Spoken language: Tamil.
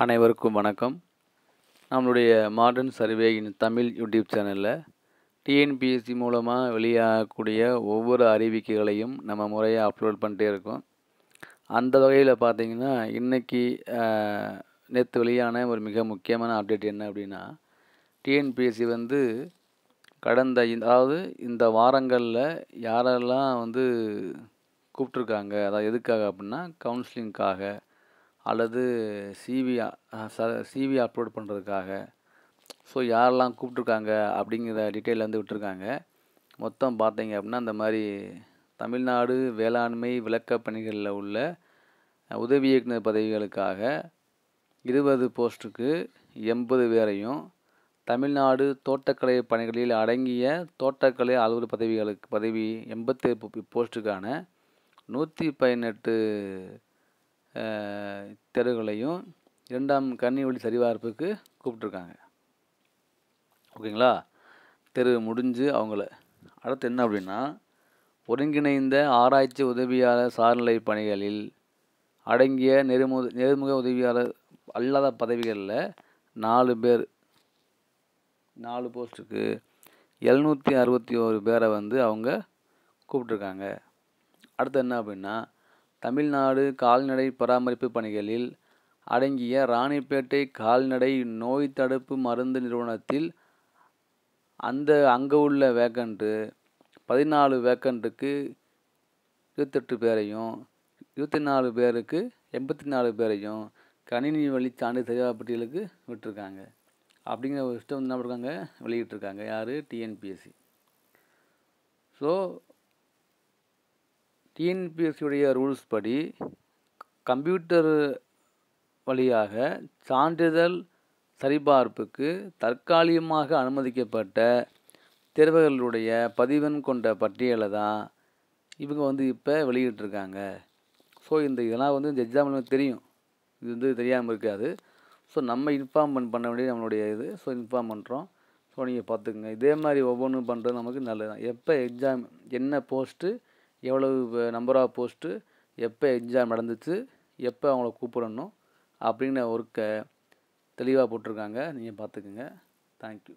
அனைவருக்கும் வணக்கம். நம்மளுடைய மாடர்ன் சர்வேயின் தமிழ் யூடியூப் சேனலில் டிஎன்பிஎஸ்சி மூலமாக வெளியாகக்கூடிய ஒவ்வொரு அறிவிக்கைகளையும் நம்ம முறையாக அப்லோட் பண்ணிட்டே இருக்கோம். அந்த வகையில் பார்த்தீங்கன்னா இன்றைக்கி நேற்று வெளியான ஒரு மிக முக்கியமான அப்டேட் என்ன அப்படின்னா, டிஎன்பிஎஸ்சி கடந்த அதாவது இந்த வாரங்களில் யாரெல்லாம் கூப்பிட்ருக்காங்க, அதாவது எதுக்காக அப்படின்னா கவுன்சிலிங்காக அல்லது சிவி அப்லோட் பண்ணுறதுக்காக. ஸோ யாரெல்லாம் கூப்பிட்ருக்காங்க அப்படிங்கிற டீட்டெயில் விட்டுருக்காங்க. மொத்தம் பார்த்தீங்க அப்படின்னா அந்த மாதிரி தமிழ்நாடு வேளாண்மை விளக்கப் பணிகளில் உள்ள உதவி இயக்குனர் பதவிகளுக்காக 20 போஸ்ட்டுக்கு 80 பேரையும், தமிழ்நாடு தோட்டக்கலை பணிகளில் அடங்கிய தோட்டக்கலை அலுவலர் பதவி 88 போஸ்ட்டுக்கான 118 தேர்வுகளையும் 2ஆம் கன்னி வழி சரிபார்ப்புக்கு கூப்பிட்ருக்காங்க. ஓகேங்களா? தேர்வு முடிஞ்சு அவங்கள அடுத்து என்ன அப்படின்னா, ஒருங்கிணைந்த ஆராய்ச்சி உதவியாளர் சார்நிலை பணிகளில் அடங்கிய நேர்முக உதவியாளர் அல்லாத பதவிகளில் 4 பேர், 4 போஸ்ட்டுக்கு 761 பேரை அவங்க கூப்பிட்ருக்காங்க. அடுத்து என்ன அப்படின்னா, தமிழ்நாடு கால்நடை பராமரிப்பு பணிகளில் அடங்கிய ராணிப்பேட்டை கால்நடை நோய் தடுப்பு மருந்து நிறுவனத்தில் அங்கே உள்ள வேக்கண்ட்டு 14 வேக்கண்ட்டுக்கு 28 பேரையும், 24 பேருக்கு 84 பேரையும் கணினி வழி சான்று சரிபார்ப்பட்டியலுக்கு விட்டுருக்காங்க. அப்படிங்கிற ஒரு லிஸ்ட்டை என்ன பண்ணிருக்காங்க, வெளியிட்டிருக்காங்க. யார்? டிஎன்பிஎஸ்சி. ஸோ டிஎன்பிஎஸ்சியுடைய ரூல்ஸ் படி கம்ப்யூட்டர் வழியாக சான்றிதழ் சரிபார்ப்புக்கு தற்காலிகமாக அனுமதிக்கப்பட்ட தேர்வர்களுடைய பதிவெண் கொண்ட பட்டியலை தான் இவங்க இப்போ வெளியிட்டிருக்காங்க. ஸோ இதெல்லாம் இந்த எக்ஸாம்பிள் தெரியும், இது தெரியாமல் இருக்காது. ஸோ நம்ம இன்ஃபார்ம் பண்ண வேண்டியது நம்மளுடைய இது. ஸோ இன்ஃபார்ம் பண்ணுறோம். ஸோ நீங்கள் பார்த்துக்குங்க. இதே மாதிரி ஒவ்வொன்றும் பண்ணுறது நமக்கு நல்லது. எப்போ எக்ஸாம், என்ன போஸ்ட்டு, எவ்வளவு நம்பர் ஆஃப் போஸ்ட்டு, எப்போ எக்ஸாம் நடந்துச்சு, எப்போ அவங்கள கூப்பிடணும் அப்படிங்கிற ஒர்க்கை தெளிவாக போட்டிருக்காங்க. நீங்கள் பார்த்துக்குங்க. தேங்க்யூ.